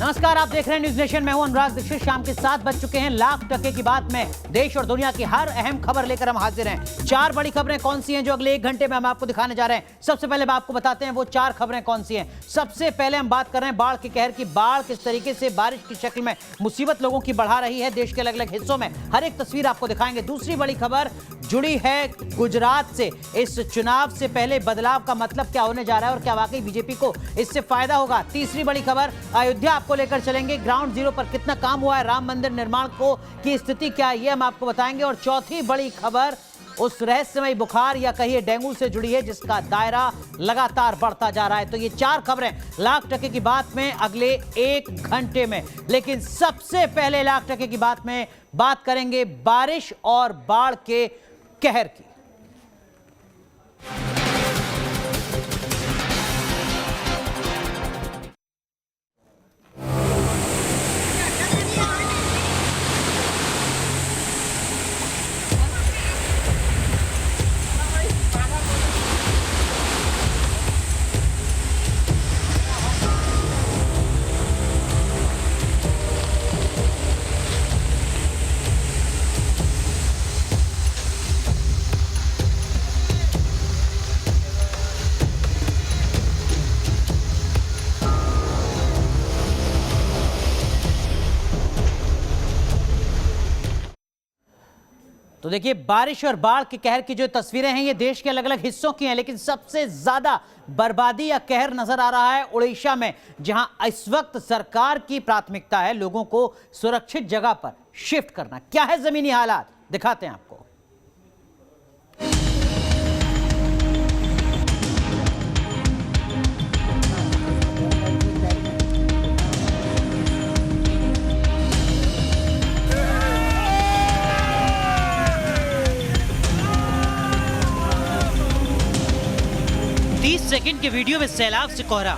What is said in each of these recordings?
नमस्कार, आप देख रहे हैं न्यूज नेशन। मैं हूं अनुराग दीक्षित। शाम के 7 बज चुके हैं। लाख टके की बात में देश और दुनिया की हर अहम खबर लेकर हम हाजिर हैं। 4 बड़ी खबरें कौन सी हैं जो अगले 1 घंटे में हम आपको दिखाने जा रहे हैं। सबसे पहले हम आपको बताते हैं वो 4 खबरें कौन सी हैं। सबसे पहले हम बात कर रहे हैं बाढ़ के कहर की। बाढ़ किस तरीके से बारिश की शक्ल में मुसीबत लोगों की बढ़ा रही है देश के अलग अलग हिस्सों में, हर एक तस्वीर आपको दिखाएंगे। दूसरी बड़ी खबर जुड़ी है गुजरात से। इस चुनाव से पहले बदलाव का मतलब क्या होने जा रहा है और क्या वाकई बीजेपी को इससे फायदा होगा। तीसरी बड़ी खबर अयोध्या आपको लेकर चलेंगे। ग्राउंड जीरो पर कितना काम हुआ है, राम मंदिर निर्माण को की स्थिति क्या है, ये हम आपको बताएंगे। और चौथी बड़ी खबर उस रहस्यमय बुखार या कहिए डेंगू से जुड़ी है जिसका दायरा लगातार बढ़ता जा रहा है। तो ये 4 खबरें लाख टके की बात में अगले 1 घंटे में। लेकिन सबसे पहले लाख टके की बात में बात करेंगे बारिश और बाढ़ के कहर की। तो देखिए, बारिश और बाढ़ के कहर की जो तस्वीरें हैं ये देश के अलग अलग हिस्सों की हैं, लेकिन सबसे ज्यादा बर्बादी या कहर नजर आ रहा है उड़ीसा में, जहां इस वक्त सरकार की प्राथमिकता है लोगों को सुरक्षित जगह पर शिफ्ट करना। क्या है जमीनी हालात, दिखाते हैं आपको। 30 सेकंड के वीडियो में सैलाब से कोहरा।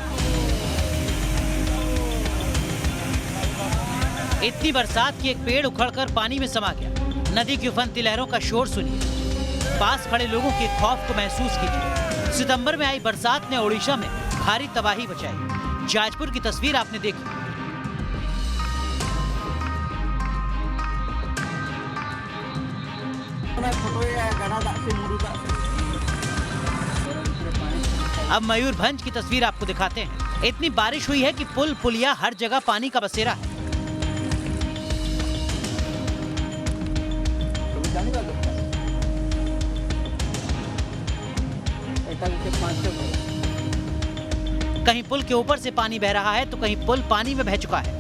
इतनी बरसात कि एक पेड़ उखड़कर पानी में समा गया। नदी की उफनती लहरों का शोर सुनिए। पास खड़े लोगों के खौफ को महसूस कीजिए। सितंबर में आई बरसात ने ओडिशा में भारी तबाही मचाई। जाजपुर की तस्वीर आपने देखी। अब मयूरभंज की तस्वीर आपको दिखाते हैं। इतनी बारिश हुई है कि पुल पुलिया हर जगह पानी का बसेरा है। कहीं पुल के ऊपर से पानी बह रहा है तो कहीं पुल पानी में बह चुका है।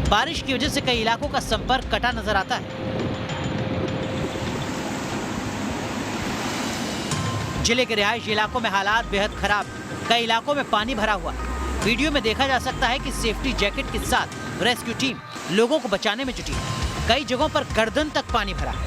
बारिश की वजह से कई इलाकों का संपर्क कटा नजर आता है। जिले के रिहायशी इलाकों में हालात बेहद खराब। कई इलाकों में पानी भरा हुआ है। वीडियो में देखा जा सकता है कि सेफ्टी जैकेट के साथ रेस्क्यू टीम लोगों को बचाने में जुटी है। कई जगहों पर गर्दन तक पानी भरा है।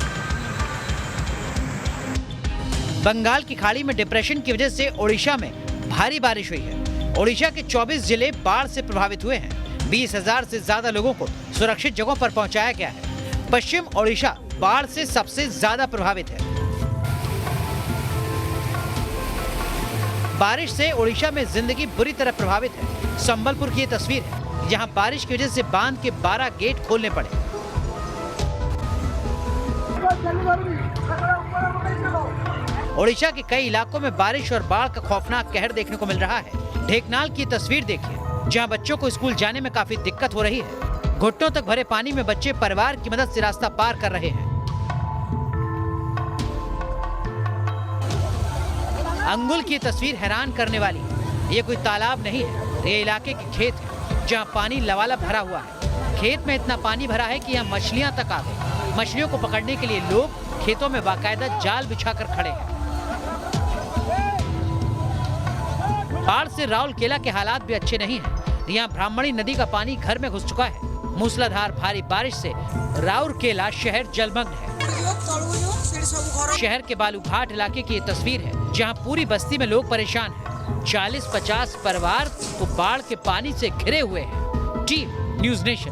बंगाल की खाड़ी में डिप्रेशन की वजह से ओडिशा में भारी बारिश हुई है। ओडिशा के 24 जिले बाढ़ से प्रभावित हुए हैं। 20,000 से ज्यादा लोगों को सुरक्षित जगहों पर पहुंचाया गया है। पश्चिम ओडिशा बाढ़ से सबसे ज्यादा प्रभावित है। बारिश से ओडिशा में जिंदगी बुरी तरह प्रभावित है। संबलपुर की ये तस्वीर है जहां बारिश की वजह से बांध के 12 गेट खोलने पड़े। ओडिशा के कई इलाकों में बारिश और बाढ़ का खौफनाक कहर देखने को मिल रहा है। ढेकनाल की तस्वीर देखिए जहां बच्चों को स्कूल जाने में काफी दिक्कत हो रही है। घुटनों तक भरे पानी में बच्चे परिवार की मदद से रास्ता पार कर रहे हैं। अंगुल की तस्वीर हैरान करने वाली। ये कोई तालाब नहीं है, ये इलाके के खेत है जहां पानी लबालब भरा हुआ है। खेत में इतना पानी भरा है कि यहाँ मछलियां तक आ गई। मछलियों को पकड़ने के लिए लोग खेतों में बाकायदा जाल बिछाकर खड़े हैं। बाढ़ से राउरकेला के हालात भी अच्छे नहीं हैं। यहाँ ब्राह्मणी नदी का पानी घर में घुस चुका है। मूसलाधार भारी बारिश से राउरकेला शहर जलमग्न है। शहर के बालूघाट इलाके की ये तस्वीर है जहां पूरी बस्ती में लोग परेशान हैं। 40-50 परिवार तो बाढ़ के पानी से घिरे हुए हैं। Team news nation.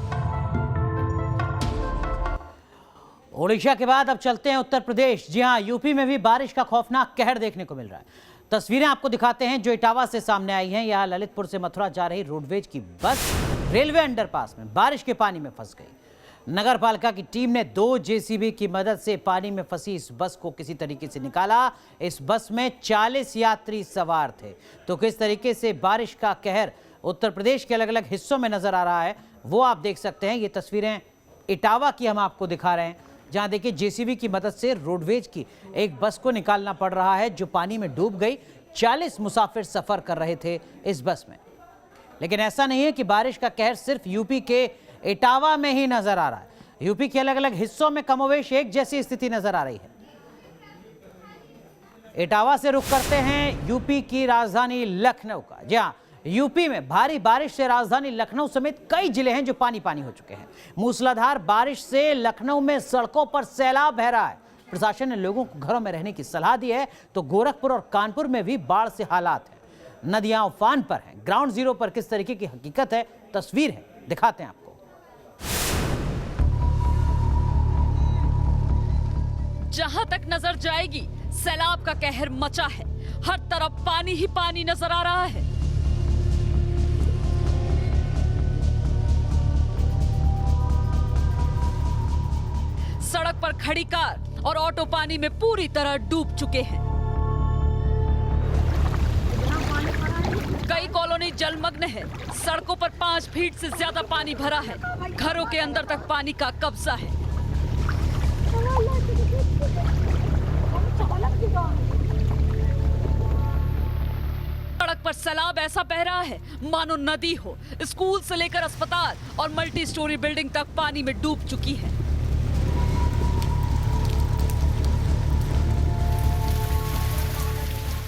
ओडिशा के बाद अब चलते हैं उत्तर प्रदेश। जी हां, यूपी में भी बारिश का खौफनाक कहर देखने को मिल रहा है। तस्वीरें आपको दिखाते हैं जो इटावा से सामने आई हैं। यहां ललितपुर से मथुरा जा रही रोडवेज की बस रेलवे अंडरपास में बारिश के पानी में फंस गई। नगर पालिका की टीम ने 2 जेसीबी की मदद से पानी में फंसी इस बस को किसी तरीके से निकाला। इस बस में 40 यात्री सवार थे। तो किस तरीके से बारिश का कहर उत्तर प्रदेश के अलग अलग हिस्सों में नजर आ रहा है वो आप देख सकते हैं। ये तस्वीरें इटावा की हम आपको दिखा रहे हैं, जहां देखिए जेसीबी की मदद से रोडवेज की एक बस को निकालना पड़ रहा है जो पानी में डूब गई। 40 मुसाफिर सफर कर रहे थे इस बस में। लेकिन ऐसा नहीं है कि बारिश का कहर सिर्फ यूपी के इटावा में ही नजर आ रहा है। यूपी के अलग अलग हिस्सों में कमोवेश एक जैसी स्थिति नजर आ रही है। इटावा से रुख करते हैं यूपी की राजधानी लखनऊ का। जी हाँ, यूपी में भारी बारिश से राजधानी लखनऊ समेत कई जिले हैं जो पानी पानी हो चुके हैं। मूसलाधार बारिश से लखनऊ में सड़कों पर सैलाब बह रहा है। प्रशासन ने लोगों को घरों में रहने की सलाह दी है। तो गोरखपुर और कानपुर में भी बाढ़ से हालात हैं। नदियां उफान पर हैं। ग्राउंड जीरो पर किस तरीके की हकीकत है, तस्वीर है, दिखाते हैं आपको। जहां तक नजर जाएगी सैलाब का कहर मचा है। हर तरफ पानी ही पानी नजर आ रहा है। सड़क पर खड़ी कार और ऑटो पानी में पूरी तरह डूब चुके हैं। कई कॉलोनी जलमग्न है। सड़कों पर 5 फीट से ज्यादा पानी भरा है। घरों के अंदर तक पानी का कब्जा है। सड़क पर सैलाब ऐसा बह रहा है मानो नदी हो। स्कूल से लेकर अस्पताल और मल्टी स्टोरी बिल्डिंग तक पानी में डूब चुकी है।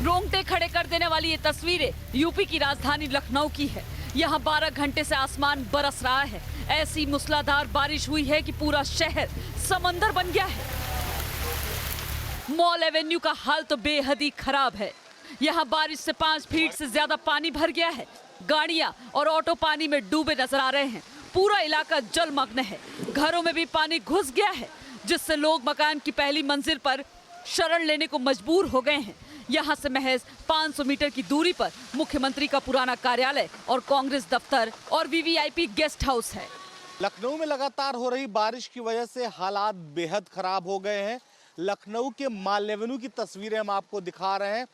रोंगटे खड़े कर देने वाली ये तस्वीरें यूपी की राजधानी लखनऊ की है। यहाँ 12 घंटे से आसमान बरस रहा है। ऐसी मूसलाधार बारिश हुई है कि पूरा शहर समंदर बन गया है। मॉल एवेन्यू का हाल तो बेहद ही खराब है। यहाँ बारिश से 5 फीट से ज्यादा पानी भर गया है। गाड़ियां और ऑटो पानी में डूबे नजर आ रहे हैं। पूरा इलाका जलमग्न है। घरों में भी पानी घुस गया है, जिससे लोग मकान की पहली मंजिल पर शरण लेने को मजबूर हो गए हैं। यहाँ से महज 500 मीटर की दूरी पर मुख्यमंत्री का पुराना कार्यालय और कांग्रेस दफ्तर और वीवीआईपी गेस्ट हाउस है। लखनऊ में लगातार हो रही बारिश की वजह से हालात बेहद खराब हो गए हैं। लखनऊ के मॉल एवेन्यू की तस्वीरें हम आपको दिखा रहे हैं,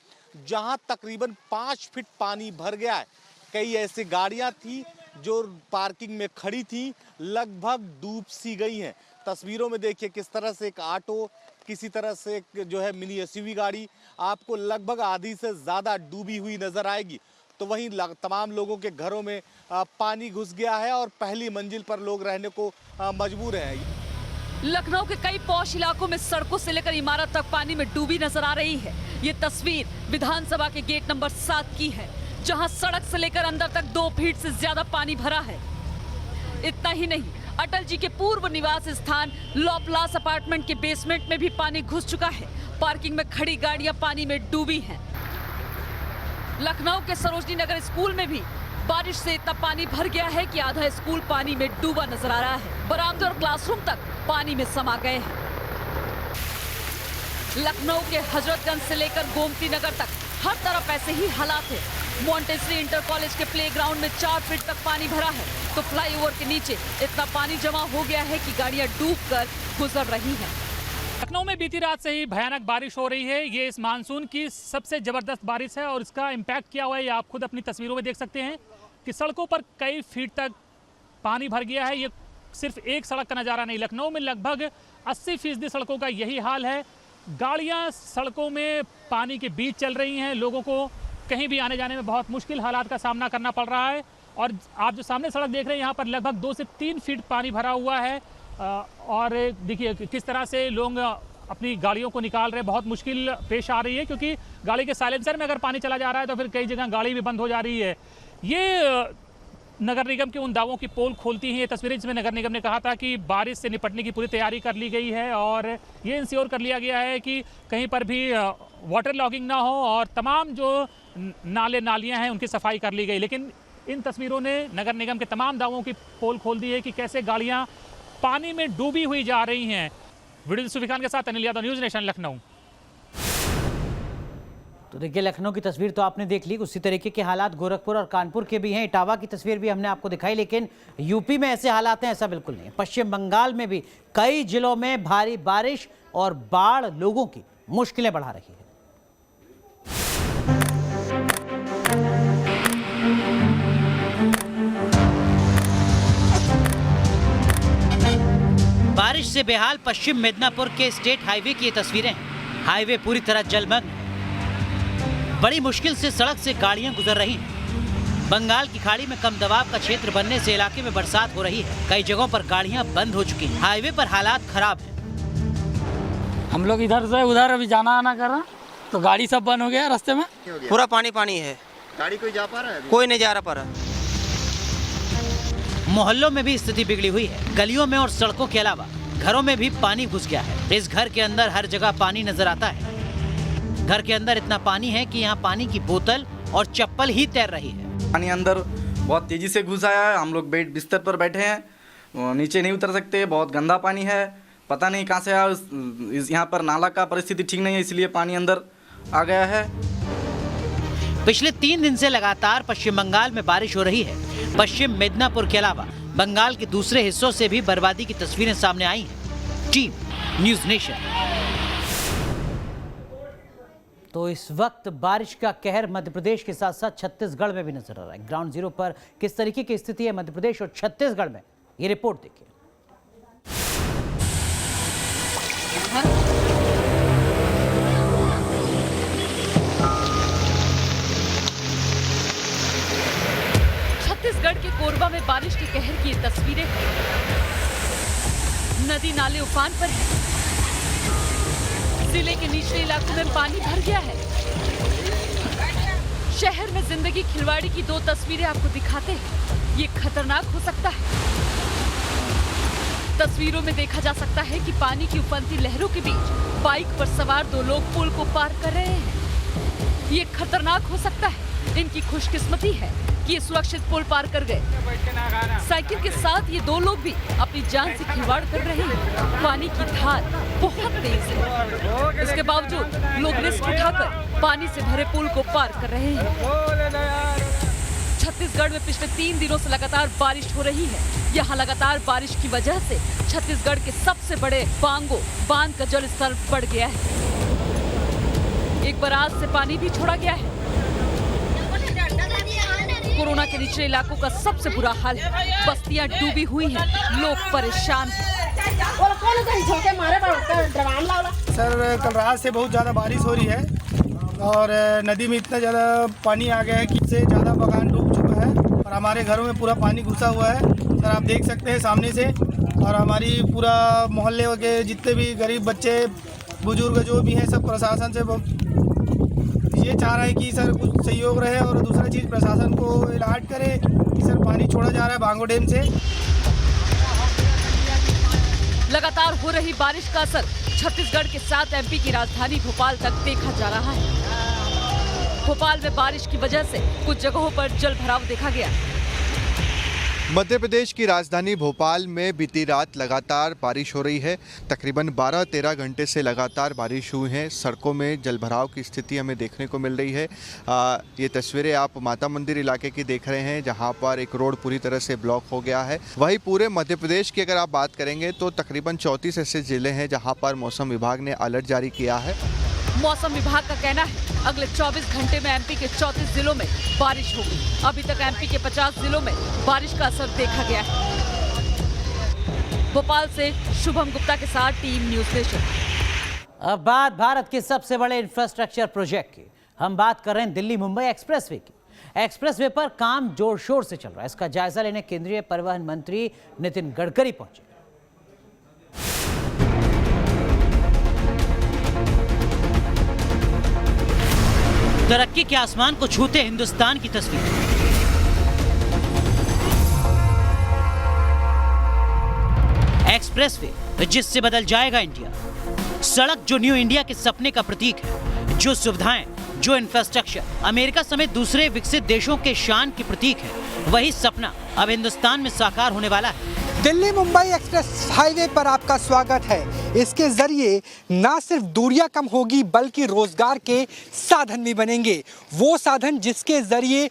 जहां तकरीबन 5 फीट पानी भर गया है। कई ऐसी गाड़ियां थी जो पार्किंग में खड़ी थी, लगभग डूब सी गई हैं। तस्वीरों में देखिए किस तरह से एक ऑटो, किसी तरह से जो है मिनी एसयूवी गाड़ी आपको लगभग आधी से ज़्यादा डूबी हुई नजर आएगी। तो वहीं तमाम लोगों के घरों में पानी घुस गया है और पहली मंजिल पर लोग रहने को मजबूर हैं। लखनऊ के कई पॉश इलाकों में सड़कों से लेकर इमारत तक पानी में डूबी नजर आ रही है। ये तस्वीर विधानसभा के गेट नंबर 7 की है, जहां सड़क से लेकर अंदर तक 2 फीट से ज्यादा पानी भरा है। इतना ही नहीं, अटल जी के पूर्व निवास स्थान लॉपलास अपार्टमेंट के बेसमेंट में भी पानी घुस चुका है। पार्किंग में खड़ी गाड़ियां पानी में डूबी हैं। लखनऊ के सरोजनी नगर स्कूल में भी बारिश से इतना पानी भर गया है कि आधा स्कूल पानी में डूबा नजर आ रहा है। बरामदे और क्लासरूम तक पानी में समा गए हैं। लखनऊ के हजरतगंज से लेकर गोमती नगर तक हर तरफ ऐसे ही हालात है। मॉन्टेसरी इंटर कॉलेज के प्लेग्राउंड में 4 फीट तक पानी भरा है, तो फ्लाईओवर के नीचे इतना पानी जमा हो गया है कि गाड़ियां डूबकर गुजर रही हैं। लखनऊ में बीती रात से ही भयानक बारिश हो रही है। ये इस मानसून की सबसे जबरदस्त बारिश है और इसका इम्पैक्ट क्या हुआ है ये आप खुद अपनी तस्वीरों में देख सकते हैं कि सड़कों पर कई फीट तक पानी भर गया है। ये सिर्फ एक सड़क का नज़ारा नहीं, लखनऊ में लगभग 80% सड़कों का यही हाल है। गाड़ियां सड़कों में पानी के बीच चल रही हैं। लोगों को कहीं भी आने जाने में बहुत मुश्किल हालात का सामना करना पड़ रहा है। और आप जो सामने सड़क देख रहे हैं, यहाँ पर लगभग 2 से 3 फीट पानी भरा हुआ है। और देखिए किस तरह से लोग अपनी गाड़ियों को निकाल रहे हैं। बहुत मुश्किल पेश आ रही है, क्योंकि गाड़ी के साइलेंसर में अगर पानी चला जा रहा है तो फिर कई जगह गाड़ी भी बंद हो जा रही है। ये नगर निगम के उन दावों की पोल खोलती हैं ये तस्वीरें, जिसमें नगर निगम ने कहा था कि बारिश से निपटने की पूरी तैयारी कर ली गई है और ये इंश्योर कर लिया गया है कि कहीं पर भी वाटर लॉगिंग ना हो और तमाम जो नाले नालियां हैं उनकी सफाई कर ली गई। लेकिन इन तस्वीरों ने नगर निगम के तमाम दावों की पोल खोल दी है कि कैसे गाड़ियां पानी में डूबी हुई जा रही हैं। वीडियो सुफी खान के साथ अनिल यादव, न्यूज़ नेशन, लखनऊ। तो देखिए, लखनऊ की तस्वीर तो आपने देख ली, उसी तरीके के हालात गोरखपुर और कानपुर के भी हैं। इटावा की तस्वीर भी हमने आपको दिखाई, लेकिन यूपी में ऐसे हालात हैं ऐसा बिल्कुल नहीं है। पश्चिम बंगाल में भी कई जिलों में भारी बारिश और बाढ़ लोगों की मुश्किलें बढ़ा रही है। बारिश से बेहाल पश्चिम मिदनापुर के स्टेट हाईवे की ये तस्वीरें हैं। हाईवे पूरी तरह जलमग्न है। बड़ी मुश्किल से सड़क से गाड़ियां गुजर रही हैं। बंगाल की खाड़ी में कम दबाव का क्षेत्र बनने से इलाके में बरसात हो रही है। कई जगहों पर गाड़ियां बंद हो चुकी हैं। हाईवे पर हालात खराब हैं। हम लोग इधर से उधर अभी जाना आना कर रहा, तो गाड़ी सब बंद हो गया रास्ते में। पूरा पानी पानी है। गाड़ी कोई जा पा रहा है? कोई नहीं जा रहा पा रहा। मोहल्लों में भी स्थिति बिगड़ी हुई है। गलियों में और सड़कों के अलावा घरों में भी पानी घुस गया है। इस घर के अंदर हर जगह पानी नजर आता है। घर के अंदर इतना पानी है कि यहाँ पानी की बोतल और चप्पल ही तैर रही है। पानी अंदर बहुत तेजी से घुस आया है। हम लोग बिस्तर पर बैठे हैं, नीचे नहीं उतर सकते। बहुत गंदा पानी है, पता नहीं कहाँ से आया। यहाँ पर नाला का परिस्थिति ठीक नहीं है, इसलिए पानी अंदर आ गया है। पिछले 3 दिन से लगातार पश्चिम बंगाल में बारिश हो रही है। पश्चिम मिदनापुर के अलावा बंगाल के दूसरे हिस्सों से भी बर्बादी की तस्वीरें सामने आई हैं। Team news nation. तो इस वक्त बारिश का कहर मध्य प्रदेश के साथ साथ छत्तीसगढ़ में भी नजर आ रहा है। ग्राउंड जीरो पर किस तरीके की स्थिति है मध्य प्रदेश और छत्तीसगढ़ में, ये रिपोर्ट देखिए। छत्तीसगढ़ के कोरबा में बारिश के कहर की ये तस्वीरें हैं। नदी नाले उफान पर है। जिले के निचले इलाकों में पानी भर गया है। शहर में जिंदगी खिलवाड़ी की 2 तस्वीरें आपको दिखाते हैं। ये खतरनाक हो सकता है। तस्वीरों में देखा जा सकता है कि पानी की उफनती लहरों के बीच बाइक पर सवार 2 लोग पुल को पार कर रहे हैं। ये खतरनाक हो सकता है। इनकी खुशकिस्मती है कि ये सुरक्षित पुल पार कर गए। साइकिल के साथ ये 2 लोग भी अपनी जान से खिलवाड़ कर रहे हैं। पानी की धार बहुत तेज है। इसके बावजूद लोग रिस्क उठाकर पानी से भरे पुल को पार कर रहे हैं। छत्तीसगढ़ में पिछले 3 दिनों से लगातार बारिश हो रही है। यहाँ लगातार बारिश की वजह से छत्तीसगढ़ के सबसे बड़े बांगो बांध का जल स्तर बढ़ गया है। एक बराज से पानी भी छोड़ा गया है। कोरोना के निचले इलाकों का सबसे बुरा हाल है। बस्तियां डूबी हुई हैं, लोग परेशान हैं। सर, कल रात से बहुत ज़्यादा बारिश हो रही है और नदी में इतना ज़्यादा पानी आ गया है कि इससे ज़्यादा बगान डूब चुका है और हमारे घरों में पूरा पानी घुसा हुआ है। सर, आप देख सकते हैं सामने से। और हमारी पूरा मोहल्ले के जितने भी गरीब बच्चे बुजुर्ग जो भी हैं, सब प्रशासन से ये चाह रहे हैं कि सर कुछ सहयोग रहे और दूसरा चीज़ प्रशासन को अलर्ट करे कि सर पानी छोड़ा जा रहा है बांगो डैम से। लगातार हो रही बारिश का असर छत्तीसगढ़ के साथ एमपी की राजधानी भोपाल तक देखा जा रहा है। भोपाल में बारिश की वजह से कुछ जगहों पर जल भराव देखा गया। मध्य प्रदेश की राजधानी भोपाल में बीती रात लगातार बारिश हो रही है। तकरीबन 12-13 घंटे से लगातार बारिश हुई है। सड़कों में जलभराव की स्थिति हमें देखने को मिल रही है। ये तस्वीरें आप माता मंदिर इलाके की देख रहे हैं, जहां पर एक रोड पूरी तरह से ब्लॉक हो गया है। वहीं पूरे मध्य प्रदेश की अगर आप बात करेंगे तो तकरीबन 34 ऐसे ज़िले हैं जहाँ पर मौसम विभाग ने अलर्ट जारी किया है। मौसम विभाग का कहना है अगले 24 घंटे में एमपी के 34 जिलों में बारिश होगी। अभी तक एमपी के 50 जिलों में बारिश का असर देखा गया है। भोपाल से शुभम गुप्ता के साथ टीम न्यूज़ नेशन। अब बात भारत के सबसे बड़े इंफ्रास्ट्रक्चर प्रोजेक्ट की। हम बात कर रहे हैं दिल्ली मुंबई एक्सप्रेसवे की। एक्सप्रेसवे पर काम जोर शोर से चल रहा है। इसका जायजा लेने केंद्रीय परिवहन मंत्री नितिन गडकरी पहुंचे। तरक्की के आसमान को छूते हिंदुस्तान की तस्वीर। एक्सप्रेसवे जिससे बदल जाएगा इंडिया। सड़क जो न्यू इंडिया के सपने का प्रतीक है। जो सुविधाएं, जो इंफ्रास्ट्रक्चर अमेरिका समेत दूसरे विकसित देशों के शान की प्रतीक है, वही सपना अब हिंदुस्तान में साकार होने वाला है। दिल्ली मुंबई एक्सप्रेस हाईवे पर आपका स्वागत है। इसके जरिए ना सिर्फ दूरियां कम होगी बल्कि रोजगार के साधन भी बनेंगे। वो साधन जिसके जरिए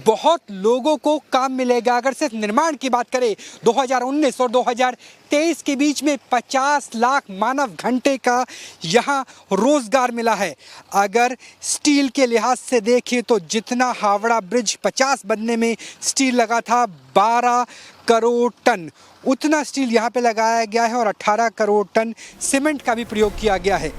बहुत लोगों को काम मिलेगा। अगर सिर्फ निर्माण की बात करें 2019 और 2023 के बीच में 50 लाख मानव घंटे का यहाँ रोजगार मिला है। अगर स्टील के लिहाज से देखें तो जितना हावड़ा ब्रिज 50 बनने में स्टील लगा था 12 करोड़ टन, उतना स्टील यहाँ पे लगाया गया है और 18 करोड़ टन सीमेंट का भी प्रयोग किया गया है।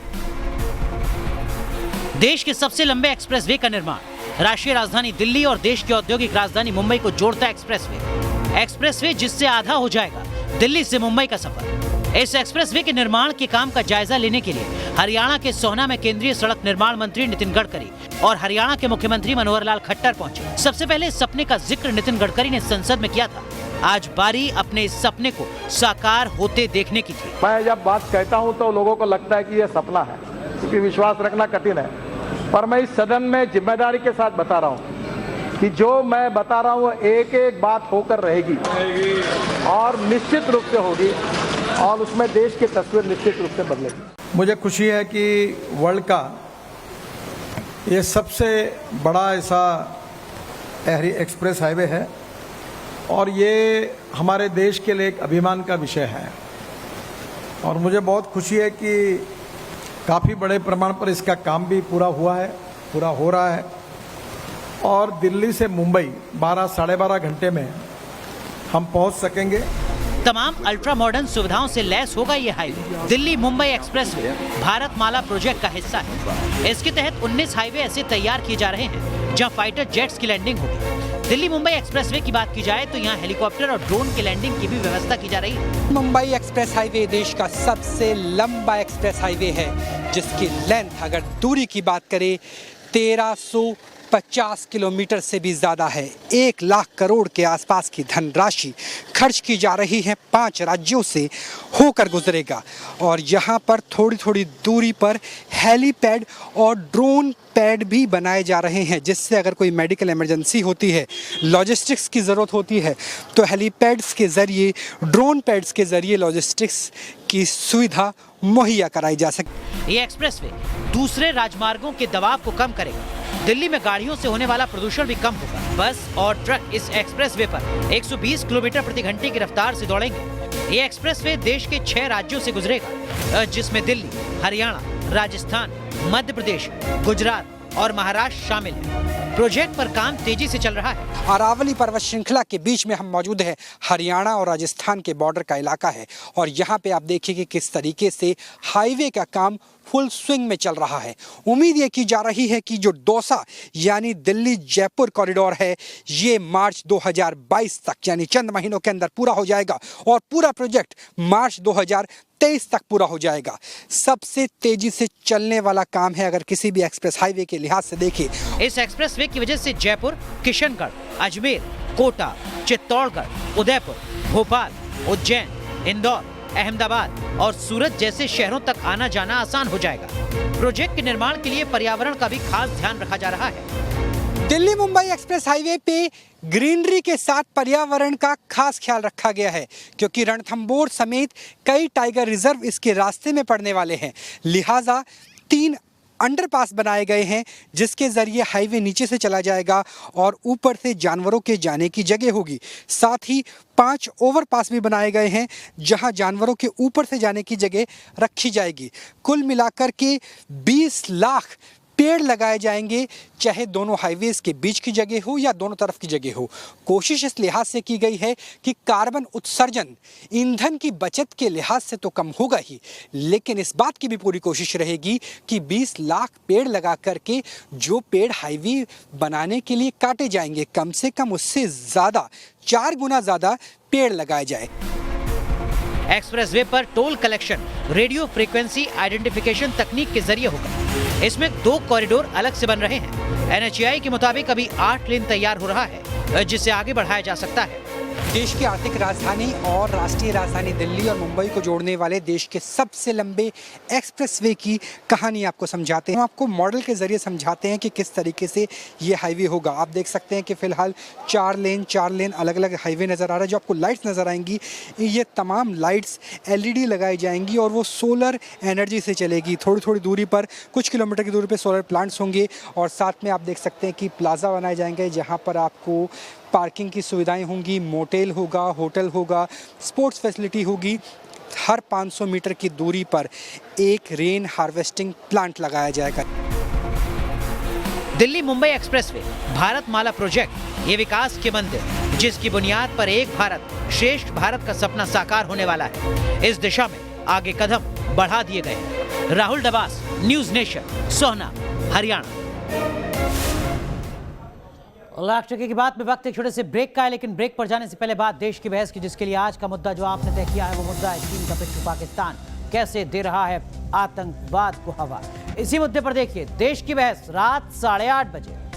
देश के सबसे लंबे एक्सप्रेसवे का निर्माण, राष्ट्रीय राजधानी दिल्ली और देश की औद्योगिक राजधानी मुंबई को जोड़ता एक्सप्रेसवे जिससे आधा हो जाएगा दिल्ली से मुंबई का सफर। इस एक्सप्रेसवे के निर्माण के काम का जायजा लेने के लिए हरियाणा के सोहना में केंद्रीय सड़क निर्माण मंत्री नितिन गडकरी और हरियाणा के मुख्यमंत्री मनोहर लाल खट्टर पहुंचे। सबसे पहले इस सपने का जिक्र नितिन गडकरी ने संसद में किया था। आज बारी अपने इस सपने को साकार होते देखने की थी। मैं जब बात कहता हूं तो लोगों को लगता है कि यह सपना है, क्योंकि विश्वास रखना कठिन है, पर मैं इस सदन में जिम्मेदारी के साथ बता रहा हूं कि जो मैं बता रहा हूं एक एक बात होकर रहेगी और निश्चित रूप से होगी और उसमें देश की तस्वीर निश्चित रूप से बदलेगी। मुझे खुशी है कि वर्ल्ड का ये सबसे बड़ा ऐसा एक्सप्रेस हाईवे है और ये हमारे देश के लिए एक अभिमान का विषय है और मुझे बहुत खुशी है कि काफ़ी बड़े प्रमाण पर इसका काम भी पूरा हो रहा है और दिल्ली से मुंबई 12 साढ़े 12 घंटे में हम पहुंच सकेंगे। तमाम अल्ट्रा मॉडर्न सुविधाओं से लैस होगा ये highway. Delhi Mumbai expressway Bharatmala project का हिस्सा है। इसके तहत 19 हाईवे ऐसे तैयार किए जा रहे हैं जहां फाइटर जेट्स की लैंडिंग होगी। दिल्ली मुंबई एक्सप्रेसवे की बात की जाए तो यहाँ हेलीकॉप्टर और ड्रोन की लैंडिंग की भी व्यवस्था की जा रही है। मुंबई एक्सप्रेस हाईवे देश का सबसे लंबा एक्सप्रेस हाईवे है, जिसकी लेंथ अगर दूरी की बात करें 1350 किलोमीटर से भी ज़्यादा है। 1 लाख करोड़ के आसपास की धनराशि खर्च की जा रही है, 5 राज्यों से होकर गुजरेगा और यहाँ पर थोड़ी थोड़ी दूरी पर हेलीपैड और ड्रोन पैड भी बनाए जा रहे हैं, जिससे अगर कोई मेडिकल इमरजेंसी होती है, लॉजिस्टिक्स की ज़रूरत होती है तो हेलीपैड्स के ज़रिए, ड्रोन पैड्स के ज़रिए लॉजिस्टिक्स की सुविधा मुहैया कराई जा सकती। ये एक्सप्रेसवे दूसरे राजमार्गों के दबाव को कम करेगा। दिल्ली में गाड़ियों से होने वाला प्रदूषण भी कम होगा। बस और ट्रक इस एक्सप्रेसवे पर 120 किलोमीटर प्रति घंटे की रफ्तार से दौड़ेंगे। ये एक्सप्रेसवे देश के 6 राज्यों से गुजरेगा, जिसमें दिल्ली, हरियाणा, राजस्थान, मध्य प्रदेश, गुजरात और महाराष्ट्र शामिल है। प्रोजेक्ट पर काम तेजी से चल रहा है। अरावली पर्वत श्रृंखला के बीच में हम मौजूद हैं। हरियाणा और राजस्थान के बॉर्डर का इलाका है और यहाँ पे आप देखिए कि किस तरीके से हाईवे का काम फुल स्विंग में चल रहा है। उम्मीद ये की जा रही है कि जो दौसा यानी दिल्ली जयपुर कॉरिडोर है, ये मार्च 2022 तक यानी चंद महीनों के अंदर पूरा हो जाएगा और पूरा प्रोजेक्ट मार्च 2023 तक पूरा हो जाएगा। सबसे तेजी से चलने वाला काम है अगर किसी भी एक्सप्रेस हाईवे के लिहाज से देखें। इस एक्सप्रेसवे की वजह से जयपुर, किशनगढ़, अजमेर, कोटा, चित्तौड़गढ़, उदयपुर, भोपाल, उज्जैन, इंदौर, अहमदाबाद और सूरत जैसे शहरों तक आना जाना आसान हो जाएगा। प्रोजेक्ट के निर्माण के लिए पर्यावरण का भी खास ध्यान रखा जा रहा है। दिल्ली मुंबई एक्सप्रेस हाईवे पे ग्रीनरी के साथ पर्यावरण का खास ख्याल रखा गया है, क्योंकि रणथंभौर समेत कई टाइगर रिजर्व इसके रास्ते में पड़ने वाले हैं। लिहाजा 3 अंडरपास बनाए गए हैं, जिसके ज़रिए हाईवे नीचे से चला जाएगा और ऊपर से जानवरों के जाने की जगह होगी। साथ ही 5 ओवरपास भी बनाए गए हैं, जहां जानवरों के ऊपर से जाने की जगह रखी जाएगी। कुल मिलाकर के 20 लाख पेड़ लगाए जाएंगे, चाहे दोनों हाईवेज के बीच की जगह हो या दोनों तरफ की जगह हो। कोशिश इस लिहाज से की गई है कि कार्बन उत्सर्जन ईंधन की बचत के लिहाज से तो कम होगा ही, लेकिन इस बात की भी पूरी कोशिश रहेगी कि 20 लाख पेड़ लगा करके जो पेड़ हाईवे बनाने के लिए काटे जाएंगे, कम से कम उससे ज़्यादा 4 गुना ज़्यादा पेड़ लगाए जाए। एक्सप्रेसवे पर toll collection radio frequency identification तकनीक के जरिए होगा। इसमें 2 कॉरिडोर अलग से बन रहे हैं। NHAI के मुताबिक अभी 8 लेन तैयार हो रहा है, जिसे आगे बढ़ाया जा सकता है। देश की आर्थिक राजधानी और राष्ट्रीय राजधानी दिल्ली और मुंबई को जोड़ने वाले देश के सबसे लंबे एक्सप्रेसवे की कहानी आपको समझाते हैं। हम आपको मॉडल के जरिए समझाते हैं कि किस तरीके से ये हाईवे होगा। आप देख सकते हैं कि फिलहाल चार लेन अलग अलग हाईवे नज़र आ रहा है। जो आपको लाइट्स नज़र आएंगी, ये तमाम लाइट्स LED लगाई जाएंगी और वो सोलर एनर्जी से चलेगी। थोड़ी थोड़ी दूरी पर, कुछ किलोमीटर की दूरी पर सोलर प्लांट्स होंगे और साथ में आप देख सकते हैं कि प्लाजा बनाए जाएंगे जहाँ पर आपको पार्किंग की सुविधाएं होंगी, मोटेल होगा, होटल होगा, स्पोर्ट्स फैसिलिटी होगी। हर 500 मीटर की दूरी पर एक रेन हार्वेस्टिंग प्लांट लगाया जाएगा। दिल्ली मुंबई एक्सप्रेसवे, भारतमाला प्रोजेक्ट, ये विकास के मंदिर जिसकी बुनियाद पर एक भारत श्रेष्ठ भारत का सपना साकार होने वाला है। इस दिशा में आगे कदम बढ़ा दिए गए हैं। राहुल डबास, न्यूज़ नेशन, सोहना, हरियाणा। लाख टके की बात में वक्त एक छोटे से ब्रेक का है, लेकिन ब्रेक पर जाने से पहले बात देश की बहस की, जिसके लिए आज का मुद्दा जो आपने तय किया है वो मुद्दा है चीन का पिट्ठू पाकिस्तान कैसे दे रहा है आतंकवाद को हवा। इसी मुद्दे पर देखिए देश की बहस रात 8:30 बजे।